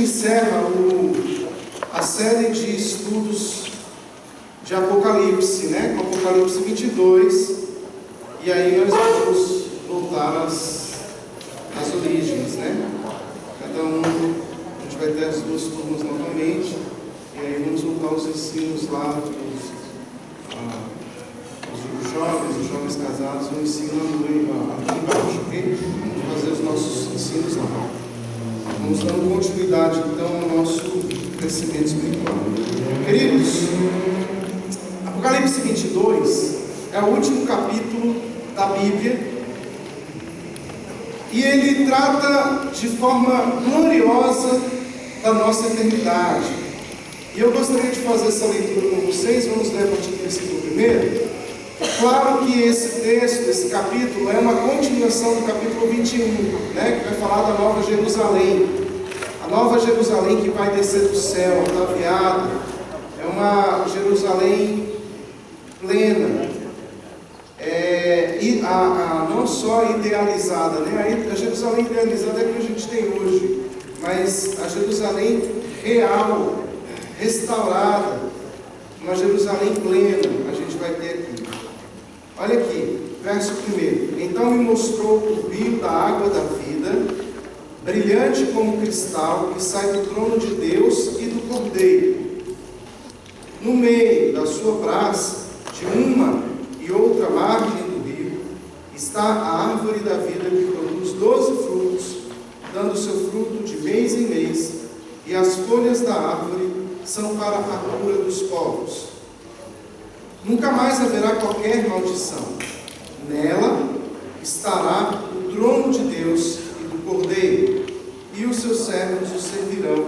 gente encerra a série de estudos de Apocalipse, né? Com Apocalipse 22, e aí nós vamos voltar às origens, né? Cada um, a gente vai ter as duas turmas novamente, e aí vamos voltar aos ensinos lá os jovens casados vão ensinando embaixo, ok? Vamos fazer os nossos ensinos lá. Vamos dando continuidade, então, ao nosso crescimento espiritual. Queridos, Apocalipse 22 é o último capítulo da Bíblia e ele trata de forma gloriosa da nossa eternidade. E eu gostaria de fazer essa leitura com vocês. Vamos ler a partir do versículo 1. Claro que esse texto, esse capítulo, é uma continuação do capítulo 21, né, que vai falar da Nova Jerusalém. A Nova Jerusalém que vai descer do céu, ataviada. É uma Jerusalém plena. E não só idealizada, né? A Jerusalém idealizada é a que a gente tem hoje, mas a Jerusalém real, restaurada, uma Jerusalém plena, a gente vai ter aqui. Olha aqui, verso 1. Então me mostrou o rio da água da vida, brilhante como cristal, que sai do trono de Deus e do Cordeiro. No meio da sua praça, de uma e outra margem do rio, está a árvore da vida que produz 12 frutos, dando seu fruto de mês em mês, e as folhas da árvore são para a fartura dos povos. Nunca mais haverá qualquer maldição. Nela estará o trono de Deus e do Cordeiro, e os seus servos o servirão,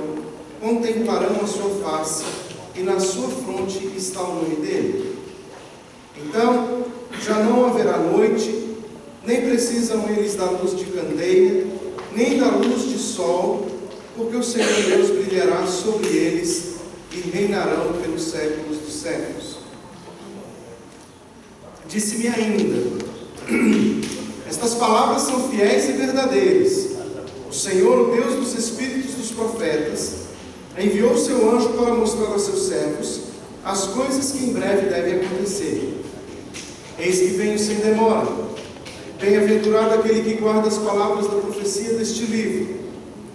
contemplarão a sua face, e na sua fronte está o nome dele. Então já não haverá noite, nem precisam eles da luz de candeia, nem da luz de sol, porque o Senhor Deus brilhará sobre eles e reinarão pelos séculos dos séculos. Disse-me ainda: estas palavras são fiéis e verdadeiras. O Senhor, o Deus dos espíritos dos profetas, enviou seu anjo para mostrar a seus servos as coisas que em breve devem acontecer. Eis que venho sem demora. Bem-aventurado aquele que guarda as palavras da profecia deste livro.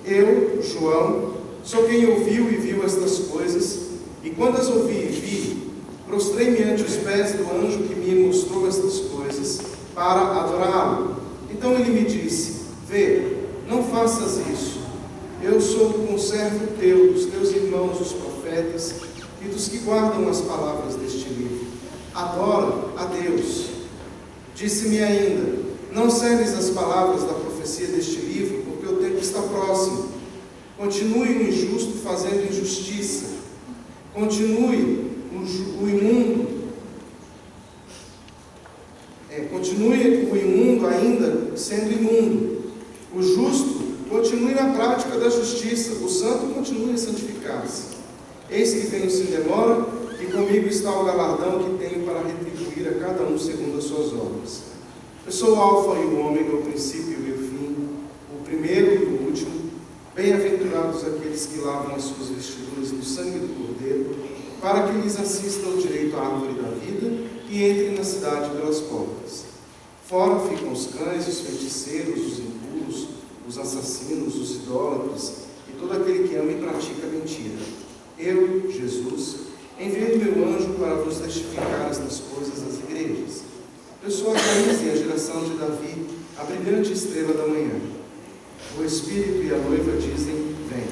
Eu, João, sou quem ouviu e viu estas coisas, e quando as ouvi e vi, prostrei-me ante os pés do anjo que me mostrou estas coisas, para adorá-lo. Então ele me disse: vê, não faças isso. Eu sou o conservo teu, dos teus irmãos, os profetas, e dos que guardam as palavras deste livro. Adora a Deus. Disse-me ainda: não celes as palavras da profecia deste livro, porque o tempo está próximo. Continue o injusto fazendo injustiça. Continue o imundo ainda sendo imundo. O justo continue na prática da justiça. O santo continue a santificar-se. Eis que venho sem demora, e comigo está o galardão que tenho para retribuir a cada um segundo as suas obras. Eu sou o Alfa e o Ômega, o princípio e o fim, o primeiro e o último. Bem-aventurados aqueles que lavam as suas vestiduras no sangue do Cordeiro, para que lhes assista o direito à árvore da vida e entrem na cidade pelas portas. Fora ficam os cães, os feiticeiros, os impuros, os assassinos, os idólatras e todo aquele que ama e pratica mentira. Eu, Jesus, enviei meu anjo para vos testificar estas coisas às igrejas. Eu sou a raiz e a geração de Davi, a brilhante estrela da manhã. O Espírito e a noiva dizem: vem.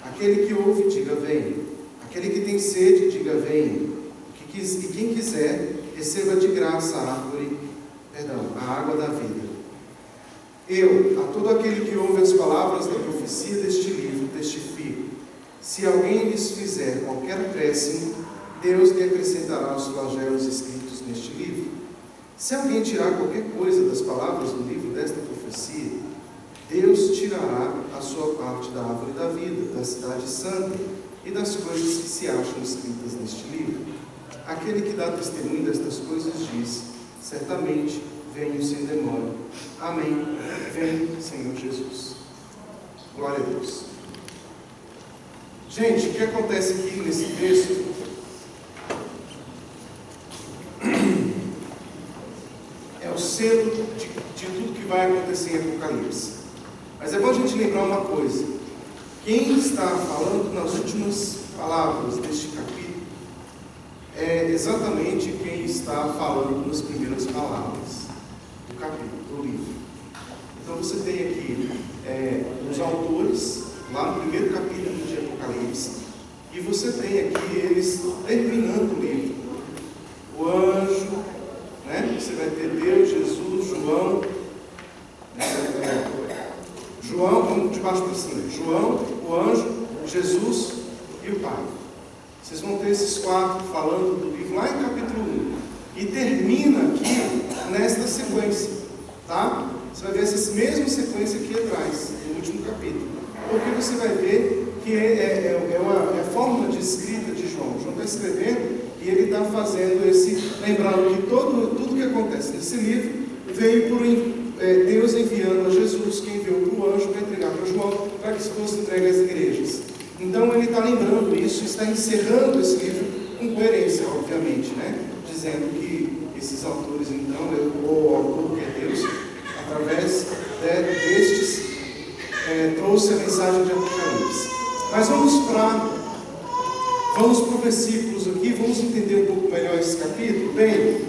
Aquele que ouve, diga: vem. Aquele que tem sede, diga: venha. E quem quiser, receba de graça a água da vida. Eu, a todo aquele que ouve as palavras da profecia deste livro, testifico: se alguém lhes fizer qualquer acréscimo, Deus lhe acrescentará os flagelos escritos neste livro. Se alguém tirar qualquer coisa das palavras do livro desta profecia, Deus tirará a sua parte da árvore da vida, da cidade santa e das coisas que se acham escritas neste livro. Aquele que dá testemunho destas coisas diz: certamente venho sem demora. Amém. Vem, Senhor Jesus. Glória a Deus. Gente, o que acontece aqui nesse texto? É o selo de tudo que vai acontecer em Apocalipse. Mas é bom a gente lembrar uma coisa. Quem está falando nas últimas palavras deste capítulo é exatamente quem está falando nas primeiras palavras do capítulo, do livro. Então você tem aqui os autores, lá no primeiro capítulo de Apocalipse, e você tem aqui eles terminando o livro. O anjo, né? Você vai ter Deus, Jesus, João, vamos de baixo para cima. João, o anjo, Jesus e o Pai. Vocês vão ter esses quatro falando do livro lá em capítulo 1. E termina aqui nesta sequência, tá? Você vai ver essa mesma sequência aqui atrás, no último capítulo. Porque você vai ver que é a fórmula de escrita de João. João está escrevendo e ele está fazendo lembrando que tudo que acontece nesse livro veio por Deus enviando a Jesus, que enviou para o anjo para entregar para João, para que isso fosse entregue às igrejas. Então ele está lembrando isso, está encerrando esse livro com coerência, obviamente, né? Dizendo que esses autores, então, o autor que é Deus, através destes, trouxe a mensagem de Apocalipse. Mas vamos para os versículos aqui, vamos entender um pouco melhor esse capítulo. Bem,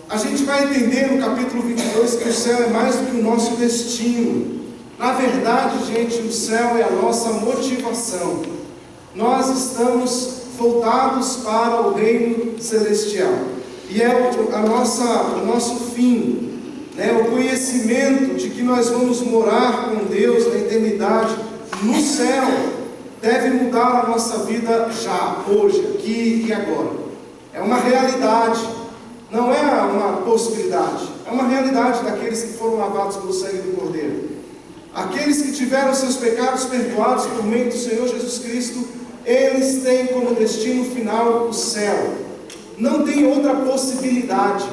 a gente vai entender no capítulo 22 que o céu é mais do que o nosso destino. Na verdade, gente, o céu é a nossa motivação. Nós estamos voltados para o reino celestial. E é o nosso fim, né? O conhecimento de que nós vamos morar com Deus na eternidade, no céu, deve mudar a nossa vida já, hoje, aqui e agora. É uma realidade. Não é uma possibilidade, é uma realidade daqueles que foram lavados pelo sangue do Cordeiro. Aqueles que tiveram seus pecados perdoados por meio do Senhor Jesus Cristo, eles têm como destino final o céu. Não tem outra possibilidade,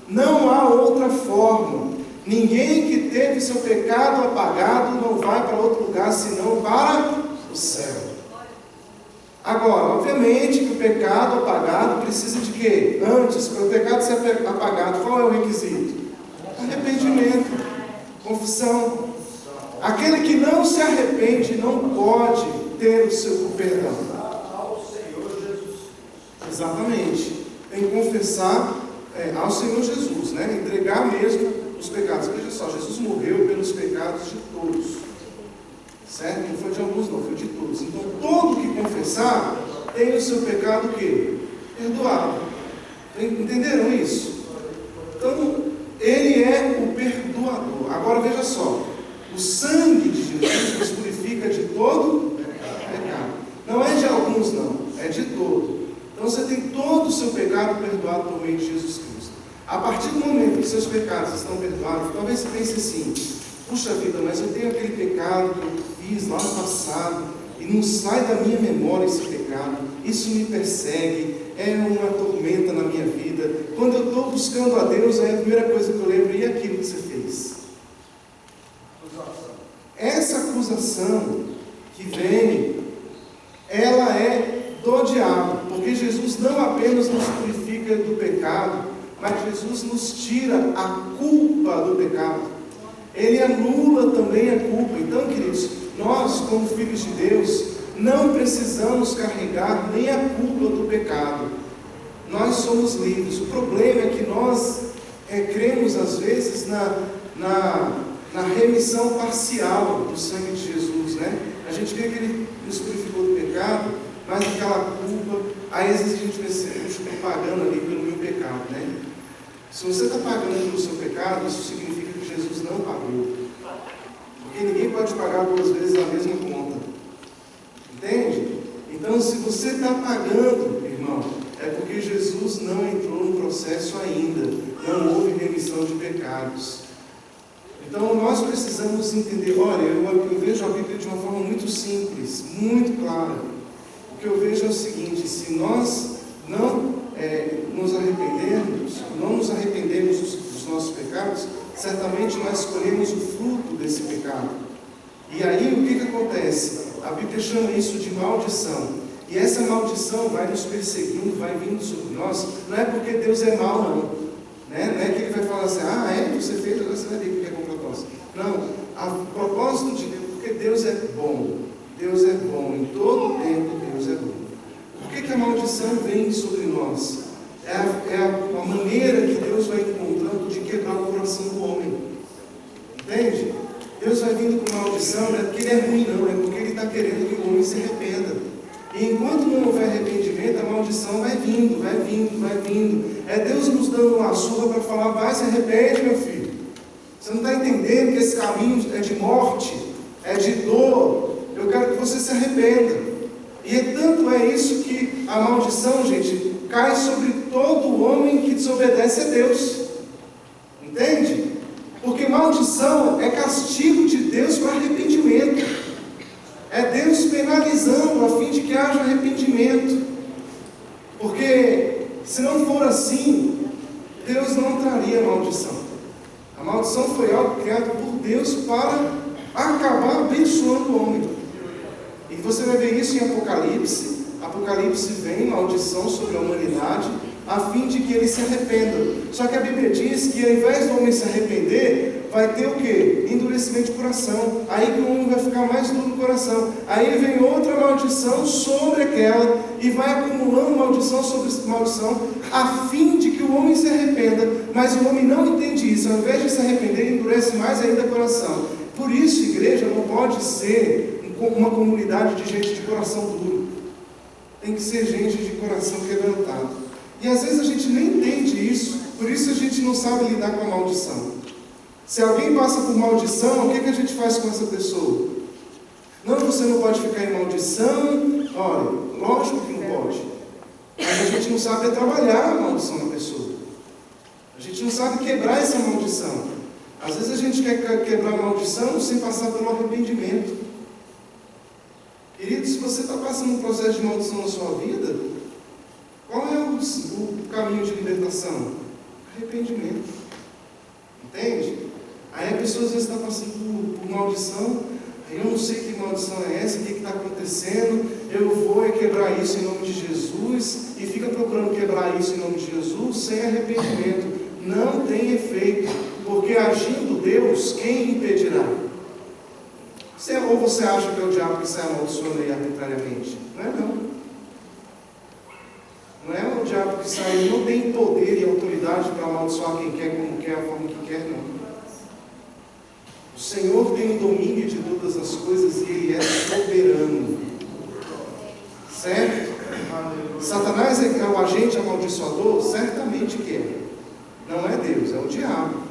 não há outra forma. Ninguém que teve seu pecado apagado não vai para outro lugar senão para o céu. Agora, obviamente que o pecado apagado precisa de quê? Antes, para o pecado ser apagado, qual é o requisito? Arrependimento, confissão. Aquele que não se arrepende não pode ter o seu perdão. Ao Senhor Jesus. Exatamente. Tem que confessar ao Senhor Jesus, né? Entregar mesmo os pecados. Veja só, Jesus morreu pelos pecados de todos. Certo? Não foi de alguns, não, foi de todos. Então, todo que confessar tem o seu pecado o quê? Perdoado. Entenderam isso? Então, ele é o perdoador. Agora, veja só. O sangue de Jesus nos purifica de todo pecado. Não é de alguns, não. É de todo. Então, você tem todo o seu pecado perdoado por meio de Jesus Cristo. A partir do momento que seus pecados estão perdoados, talvez você pense assim: puxa vida, mas eu tenho aquele pecado que eu fiz lá no passado e não sai da minha memória esse pecado, isso me persegue, é uma tormenta na minha vida. Quando eu estou buscando a Deus, aí a primeira coisa que eu lembro é aquilo que você fez. Essa acusação que vem, ela é do diabo, porque Jesus não apenas nos purifica do pecado, mas Jesus nos tira a culpa do pecado. Ele anula também a culpa. Então, queridos, nós, como filhos de Deus, não precisamos carregar nem a culpa do pecado. Nós somos livres. O problema é que nós cremos, às vezes, na remissão parcial do sangue de Jesus, né? A gente crê que Ele nos purificou do pecado, mas aquela culpa, aí às vezes a gente pensa, eu estou pagando ali pelo meu pecado, né? Se você está pagando pelo seu pecado, isso significa que Jesus não pagou. Porque ninguém pode pagar duas vezes a mesma conta. Entende? Então, se você está pagando, irmão, é porque Jesus não entrou no processo ainda. Não houve remissão de pecados. Então, nós precisamos entender. Olha, eu vejo a Bíblia de uma forma muito simples, muito clara. O que eu vejo é o seguinte: se nós não nos arrependemos dos nossos pecados, certamente nós escolhemos o fruto desse pecado. E aí o que acontece? a Bíblia chama isso de maldição. E essa maldição vai nos perseguindo, vai vindo sobre nós. Não é porque Deus é mau, não. Né? Não é que Ele vai falar assim, você fez, agora você vai ver o que é com propósito. Não, o propósito de Deus, porque Deus é bom. Deus é bom, em todo tempo Deus é bom. Por que a maldição vem sobre nós? É a maneira que Deus vai encontrando de quebrar o coração do homem. Entende? Deus vai vindo com maldição, não é porque Ele é ruim, não, é porque Ele está querendo que o homem se arrependa. E enquanto não houver arrependimento, a maldição vai vindo, vai vindo, vai vindo. É Deus nos dando uma surra para falar, vai, se arrepende, meu filho. Você não está entendendo que esse caminho é de morte, é de dor. Eu quero que você se arrependa. E tanto é isso que a maldição, gente, cai sobre todo homem que desobedece a Deus. Entende? Porque maldição é castigo de Deus para arrependimento. É Deus penalizando a fim de que haja arrependimento. Porque se não for assim, Deus não traria maldição. A maldição foi algo criado por Deus para acabar abençoando o homem. E você vai ver isso em Apocalipse. Apocalipse vem maldição sobre a humanidade, a fim de que eles se arrependam. Só que a Bíblia diz que ao invés do homem se arrepender, vai ter o quê? Endurecimento de coração. Aí que o homem vai ficar mais duro no coração. Aí vem outra maldição sobre aquela, e vai acumulando maldição sobre maldição, a fim de que o homem se arrependa. Mas o homem não entende isso. Ao invés de se arrepender, endurece mais ainda o coração. Por isso, igreja não pode ser uma comunidade de gente de coração duro. Tem que ser gente de coração quebrantado. E às vezes a gente nem entende isso, por isso a gente não sabe lidar com a maldição. Se alguém passa por maldição, o que a gente faz com essa pessoa? Não, você não pode ficar em maldição. Olha, lógico que não pode. Mas a gente não sabe trabalhar a maldição na pessoa. A gente não sabe quebrar essa maldição. Às vezes a gente quer quebrar a maldição sem passar pelo arrependimento. Querido, se você está passando um processo de maldição na sua vida, qual é o caminho de libertação? Arrependimento. Entende? Aí a pessoa às vezes está passando por maldição, aí eu não sei que maldição é essa, o que está acontecendo, eu vou quebrar isso em nome de Jesus, e fica procurando quebrar isso em nome de Jesus sem arrependimento. Não tem efeito, porque agindo Deus, quem impedirá? Ou você acha que é o diabo que sai amaldiçoando aí arbitrariamente? Não é não. Não é o diabo que sai, ele não tem poder e autoridade para amaldiçoar quem quer, como quer, a forma que quer, não. O Senhor tem o domínio de todas as coisas e Ele é soberano. Certo? Satanás é o agente amaldiçoador? Certamente que é. Não é Deus, é o diabo.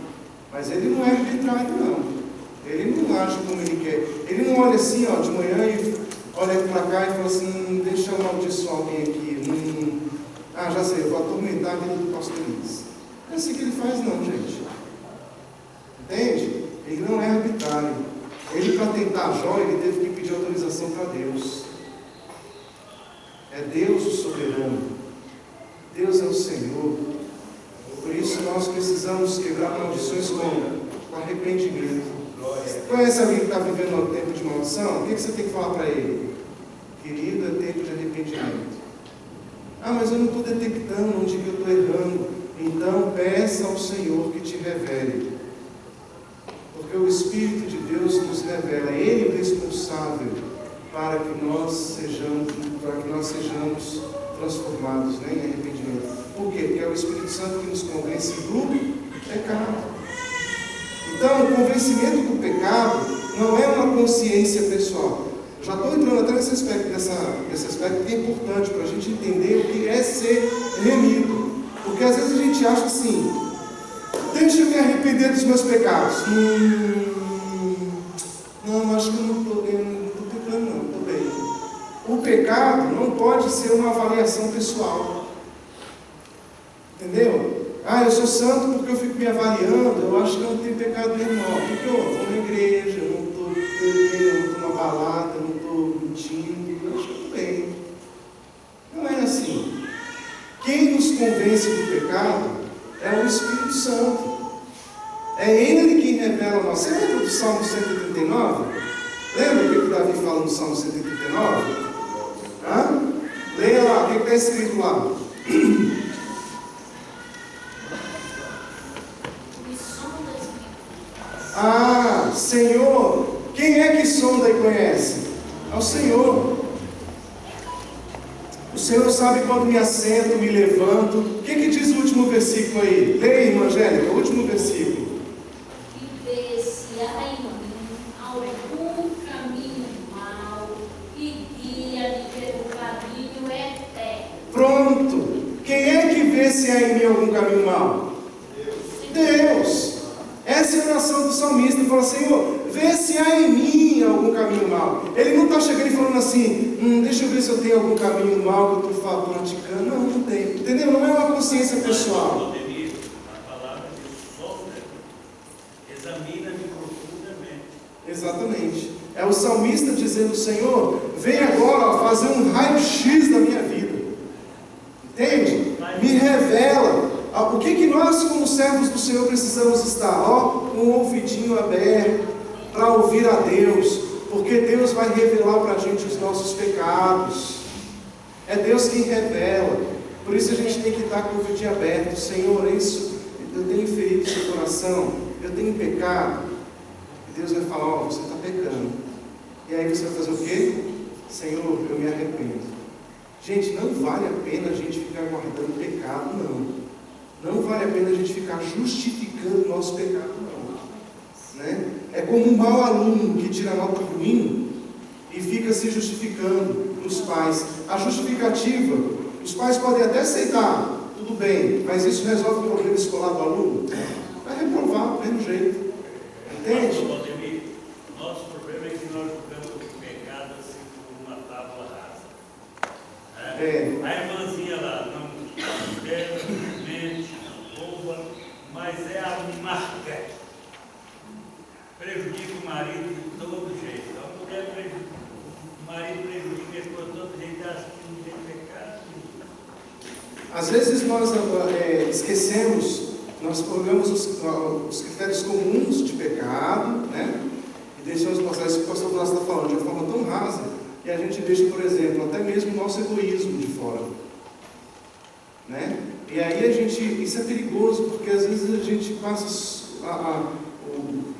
Mas ele não é arbitrário, não. Ele não age como ele quer. Ele não olha assim, de manhã e olha para cá e fala assim, deixa eu amaldiçoar alguém aqui. Já sei, eu vou atormentar a vida do pastor Luiz. Não é assim que ele faz não, gente. Entende? Ele não é arbitrário. Ele, para tentar Jó, ele teve que pedir autorização para Deus. É Deus o soberano. Deus é o Senhor. Por isso nós precisamos quebrar maldições com arrependimento. Conhece alguém que está vivendo um tempo de maldição? O que você tem que falar para ele? Querido, é tempo de arrependimento. Mas eu não estou detectando onde que eu estou errando. Então peça ao Senhor que te revele. Porque o Espírito de Deus nos revela. É Ele o responsável para que nós sejamos transformados em arrependimento. Por quê? Porque é o Espírito Santo que nos convence do pecado. Então, o convencimento do pecado não é uma consciência pessoal. Eu já estou entrando até nesse aspecto, desse aspecto que é importante para a gente entender o que é ser remido. Porque às vezes a gente acha assim, deixa eu me arrepender dos meus pecados. Não, acho que eu não estou pecando não, estou bem. O pecado não pode ser uma avaliação pessoal. Entendeu? Eu sou santo porque eu fico me avaliando, eu acho que eu não tenho pecado nenhum. Porque eu vou na igreja, eu não estou bebendo, eu não estou na balada, eu não estou mentindo, eu acho que eu estou bem. Não é assim. Quem nos convence do pecado é o Espírito Santo. É Ele quem revela a nós. Você lembra do Salmo 139? Lembra o que Davi fala no Salmo 139? Hã? Leia lá, o que está escrito lá? Ah, Senhor, quem é que sonda e conhece? É o Senhor. O Senhor sabe quando me assento, me levanto. O que diz o último versículo aí? Leia, irmã Angélica, o último versículo. E vê se há em mim algum caminho mau e guia-me pelo caminho eterno. Pronto. Quem é que vê se há em mim algum caminho mau? Deus. Essa é a oração do salmista. Ele fala: Senhor, vê se há em mim algum caminho mau. Ele não está chegando e falando assim: deixa eu ver se eu tenho algum caminho mau que eu estou praticando. Não, não tem. Entendeu? Não é uma consciência pessoal. A palavra de sonda, examina-me profundamente. Exatamente. É o salmista dizendo: Senhor, vem agora fazer um raio-x da minha vida. Entende? Me revela. O que nós, como servos do Senhor, precisamos estar? Com o ouvidinho aberto para ouvir a Deus, porque Deus vai revelar para a gente os nossos pecados. É Deus quem revela. Por isso a gente tem que estar com o ouvidinho aberto. Senhor, isso, eu tenho ferido seu coração, eu tenho pecado. E Deus vai falar: você está pecando. E aí você vai fazer o quê? Senhor, eu me arrependo. Gente, não vale a pena a gente ficar guardando pecado, não. Não vale a pena a gente ficar justificando o nosso pecado, não. Né? É como um mau aluno que tira nota ruim e fica se justificando nos pais. A justificativa, os pais podem até aceitar, tudo bem, mas isso resolve o problema escolar do aluno? Vai reprovar do mesmo jeito. Entende? Nosso problema é que nós jogamos o pecado assim por uma tábua rasa. A irmãzinha lá não bebe, mente, rouba, mas é a marca. Prejudica o marido de todo jeito. A mulher prejudica, o marido prejudica de todo jeito, acha que não tem pecado. Às vezes nós esquecemos, nós colocamos os critérios comuns de pecado, né? E deixamos passar isso que o pastor Blas está falando de uma forma tão rasa, e a gente deixa, por exemplo, até mesmo o nosso egoísmo de fora. Né? E aí isso é perigoso, porque às vezes a gente passa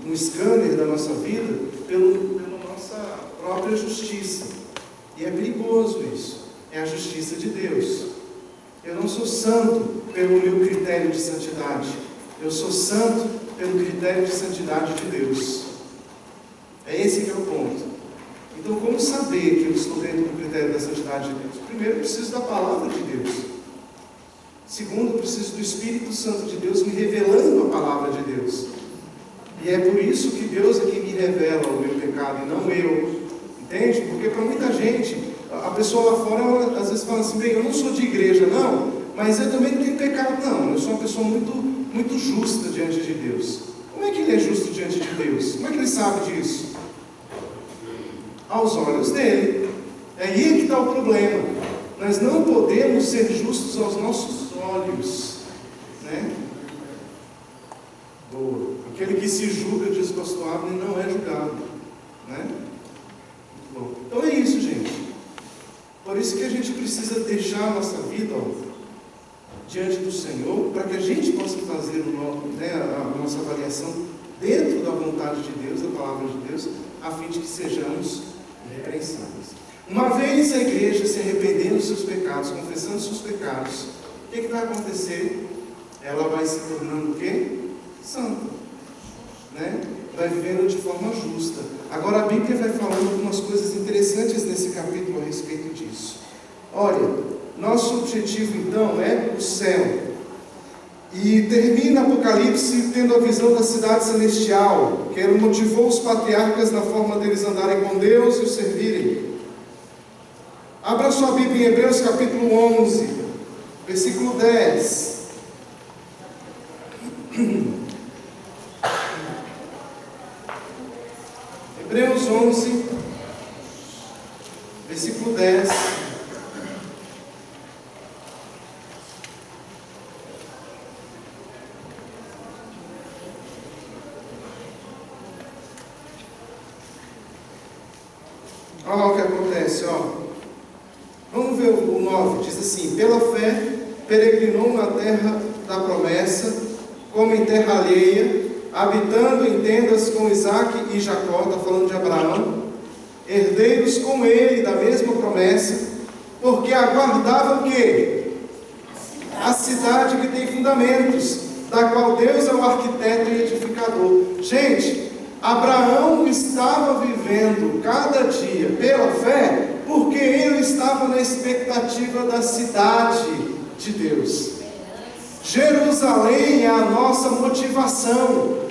um scanner da nossa vida pela nossa própria justiça. E é perigoso isso. É a justiça de Deus. Eu não sou santo pelo meu critério de santidade. Eu sou santo pelo critério de santidade de Deus. É esse que é o ponto. Então, como saber que eu estou dentro do critério da santidade de Deus? Primeiro, eu preciso da palavra de Deus. Segundo, eu preciso do Espírito Santo de Deus me revelando a palavra de Deus. E é por isso que Deus é quem me revela o meu pecado e não eu. Entende? Porque para muita gente, a pessoa lá fora, ela, às vezes fala assim: bem, eu não sou de igreja, não, mas eu também não tenho pecado, não. Eu sou uma pessoa muito justa diante de Deus. Como é que ele é justo diante de Deus? Como é que ele sabe disso? Aos olhos dele. É aí que está o problema. Nós não podemos ser justos aos nossos olhos, né? Boa. Aquele que se julga, diz o pastor Abner, não é julgado, né? Bom, então é isso, gente. Por isso que a gente precisa deixar a nossa vida diante do Senhor, para que a gente possa fazer a nossa avaliação dentro da vontade de Deus, da palavra de Deus, a fim de que sejamos irrepreensíveis. Uma vez a igreja se arrependendo dos seus pecados, confessando os seus pecados, o que vai acontecer? Ela vai se tornando o quê? Santa, né? Vai vivendo de forma justa. Agora a Bíblia vai falando algumas coisas interessantes nesse capítulo a respeito disso. Olha, nosso objetivo então é o céu. E termina Apocalipse tendo a visão da cidade celestial, que motivou os patriarcas na forma deles andarem com Deus e o servirem. Abra sua Bíblia em Hebreus capítulo 11, versículo 10. Hebreus 11, versículo 10. Olha o que acontece, ó. Vamos ver o 9. Diz assim: pela fé, peregrinou na terra da promessa, como em terra alheia, habitando em tendas com Isaque e Jacó, está falando de Abraão, herdeiros com ele da mesma promessa, porque aguardava o quê? A cidade que tem fundamentos, da qual Deus é o arquiteto e edificador. Gente, Abraão estava vivendo cada dia pela fé, porque ele estava na expectativa da cidade de Deus. Jerusalém é a nossa motivação.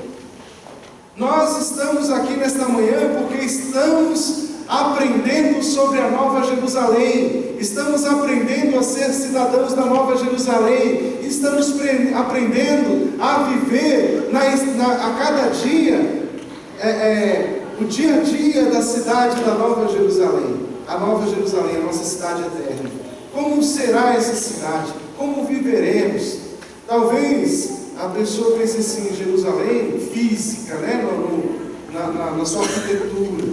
Nós estamos aqui nesta manhã porque estamos aprendendo sobre a Nova Jerusalém, estamos aprendendo a ser cidadãos da Nova Jerusalém, estamos aprendendo a viver a cada dia, o dia a dia da cidade da Nova Jerusalém. A Nova Jerusalém, a nossa cidade eterna. Como será essa cidade? Como viveremos? Talvez a pessoa pense assim em Jerusalém física, né? Na sua arquitetura.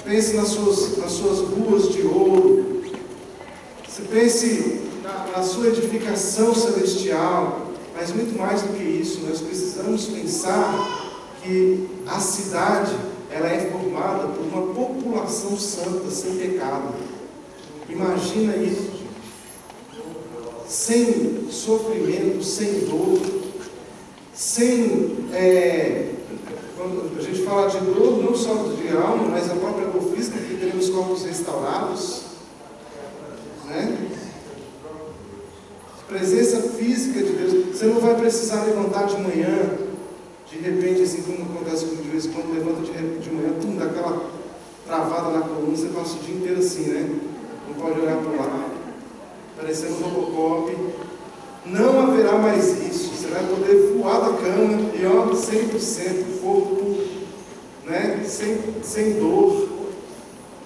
Pense nas suas ruas de ouro. Você pense na sua edificação celestial. Mas muito mais do que isso, nós precisamos pensar que a cidade, ela é formada por uma população santa, sem pecado. Imagina isso. Sem sofrimento, sem dor, sem... quando a gente fala de dor, não só de alma, mas a própria dor física, que teremos corpos restaurados, né? Presença física de Deus. Você não vai precisar levantar de manhã, de repente, assim como acontece comigo de vez em quando, levanta de manhã, dá aquela travada na coluna, você passa o dia inteiro assim, né? Não pode olhar para o lado, parecendo um Robocop. Não haverá mais isso. Você vai poder voar da cama e, ó, 100% corpo, né? Sem dor,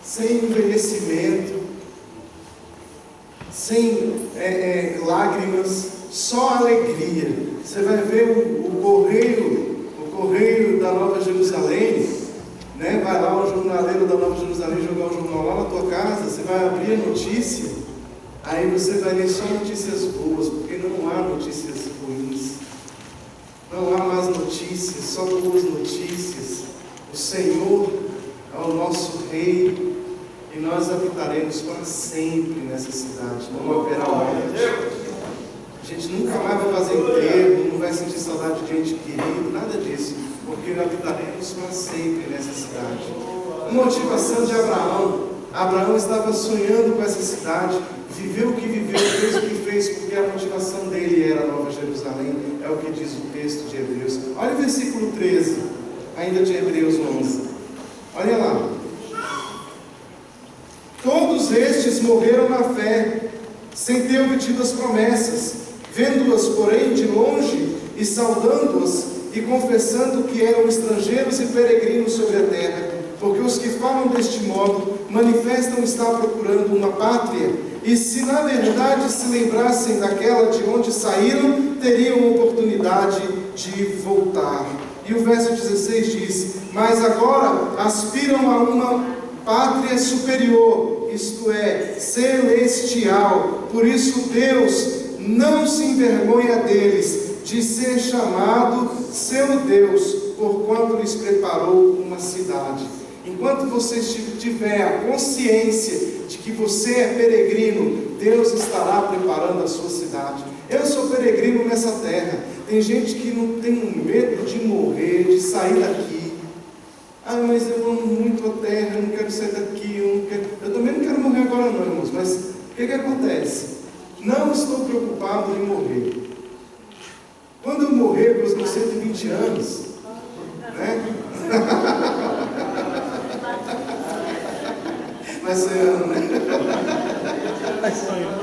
sem envelhecimento, sem lágrimas, só alegria. Você vai ver o correio da Nova Jerusalém, né? Vai lá o jornaleiro da Nova Jerusalém jogar o jornal lá na tua casa, você vai abrir a notícia, aí você vai ler só notícias boas, porque não há notícias ruins, não há más notícias, só boas notícias. O Senhor é o nosso Rei e nós habitaremos para sempre nessa cidade, não haverá morte. A gente nunca mais vai fazer enterro, não vai sentir saudade de gente querida, nada disso, porque habitaremos para sempre nessa cidade. A motivação de Abraão. Abraão estava sonhando com essa cidade, viveu o que viveu, fez o que fez, porque a motivação dele era a Nova Jerusalém, é o que diz o texto de Hebreus. Olha o versículo 13, ainda de Hebreus 11. Olha lá. Todos estes morreram na fé, sem ter obtido as promessas, vendo-as, porém, de longe, e saudando-as, e confessando que eram estrangeiros e peregrinos sobre a terra, porque os que falam deste modo manifestam estar procurando uma pátria, e se na verdade se lembrassem daquela de onde saíram, teriam oportunidade de voltar. E o verso 16 diz: mas agora aspiram a uma pátria superior, isto é, celestial. Por isso Deus não se envergonha deles, de ser chamado seu Deus, porquanto lhes preparou uma cidade. Enquanto você tiver a consciência de que você é peregrino, Deus estará preparando a sua cidade. Eu sou peregrino nessa terra. Tem gente que não tem medo de morrer, de sair daqui. Ah, mas eu amo muito a terra, eu não quero sair daqui, eu também não quero morrer agora não, irmãos. Mas o que acontece? Não estou preocupado em morrer. Quando eu morrer com os meus 120 anos, né? Vai sonhando, né? Vai sonhando.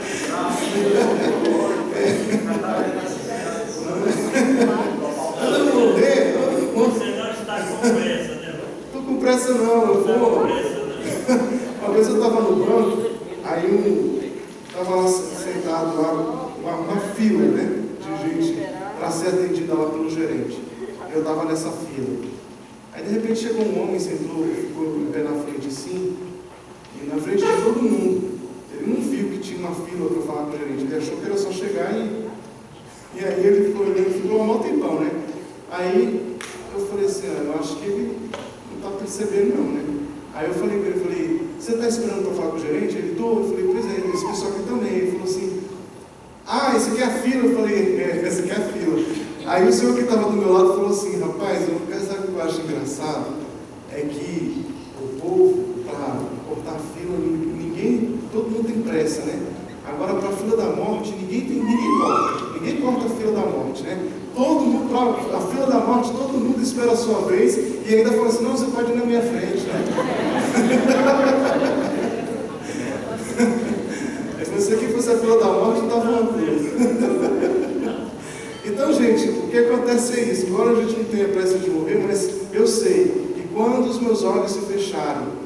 Quando eu morrer, Você não está com pressa, né? Estou com pressa não, eu vou. Uma vez eu estava no banco, aí estava lá sentado lá, uma fila, né, de gente para ser atendida lá pelo gerente. Eu estava nessa fila. Aí de repente chegou um homem, sentou, ficou em pé na frente assim, E na frente de todo mundo. Ele não viu que tinha uma fila para falar com o gerente. Ele achou que era só chegar e aí ele ficou olhando, ficou um mó tempão, né? Aí eu falei assim, eu acho que ele não está percebendo não, né? Aí eu falei com ele, você está esperando para falar com o gerente? Ele, estou. Eu falei, pois é, esse pessoal aqui também. Ele falou assim, esse aqui é a fila. Eu falei, essa aqui é a fila. Aí o senhor que estava do meu lado falou assim, rapaz, sabe o que eu acho engraçado? É que o povo, para cortar a fila, todo mundo tem pressa, né? Agora, para a fila da morte, ninguém corta a fila da morte, né? Todo mundo, a fila da morte, todo mundo espera a sua vez e ainda fala assim, não, você pode ir na minha frente, né? Se você que fosse a fila da morte, estava uma coisa. Então, gente, o que acontece é isso. Embora a gente não tenha pressa de morrer, mas eu sei que quando os meus olhos se fecharem,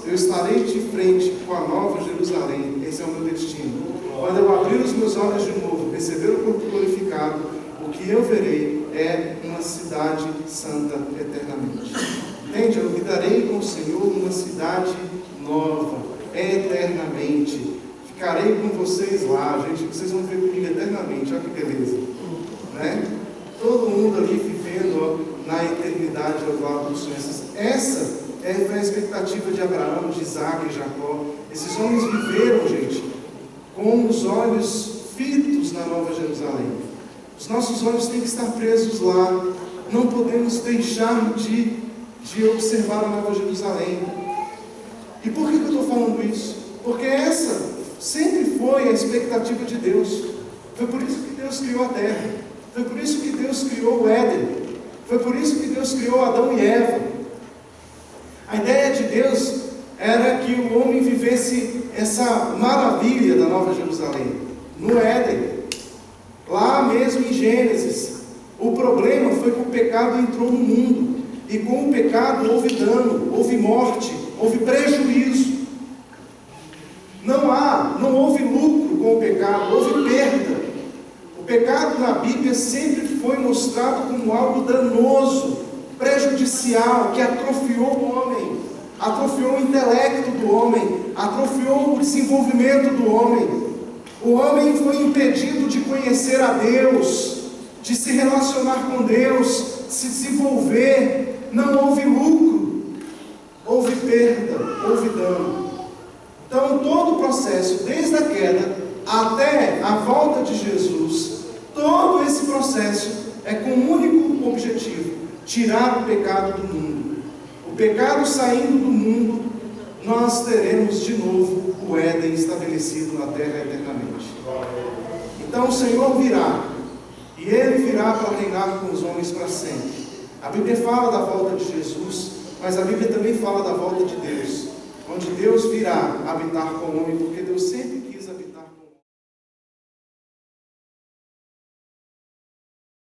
eu estarei de frente com a nova Jerusalém. Esse é o meu destino. Quando eu abrir os meus olhos de novo, receber o corpo glorificado, o que eu verei é uma cidade santa eternamente. Entende? Eu habitarei com o Senhor numa cidade nova, eternamente. Ficarei com vocês lá, gente. Vocês vão ver comigo eternamente. Olha que beleza, né? Todo mundo ali vivendo na eternidade ao lado dos sonhos. Essa foi a expectativa de Abraão, de Isaac e Jacó. Esses homens viveram, gente, com os olhos fitos na Nova Jerusalém. Os nossos olhos têm que estar presos lá. Não podemos deixar de observar a Nova Jerusalém. E por que eu estou falando isso? Porque essa sempre foi a expectativa de Deus. Foi por isso que Deus criou a terra. Foi por isso que Deus criou o Éden. Foi por isso que Deus criou Adão e Eva. A ideia de Deus era que o homem vivesse essa maravilha da Nova Jerusalém, no Éden, lá mesmo em Gênesis. O problema foi que o pecado entrou no mundo, e com o pecado houve dano, houve morte, houve prejuízo. Não houve lucro com o pecado, houve perda. O pecado na Bíblia sempre foi mostrado como algo danoso, prejudicial, que atrofiou o homem, atrofiou o intelecto do homem, atrofiou o desenvolvimento do homem. O homem foi impedido de conhecer a Deus, de se relacionar com Deus, de se desenvolver. Não houve lucro, houve perda, houve dano. Então todo o processo, desde a queda até a volta de Jesus, todo esse processo é com um único objetivo: tirar o pecado do mundo. O pecado saindo do mundo, nós teremos de novo o Éden estabelecido na terra eternamente. Então o Senhor virá, e Ele virá para reinar com os homens para sempre. A Bíblia fala da volta de Jesus, mas a Bíblia também fala da volta de Deus, onde Deus virá habitar com o homem, porque Deus sempre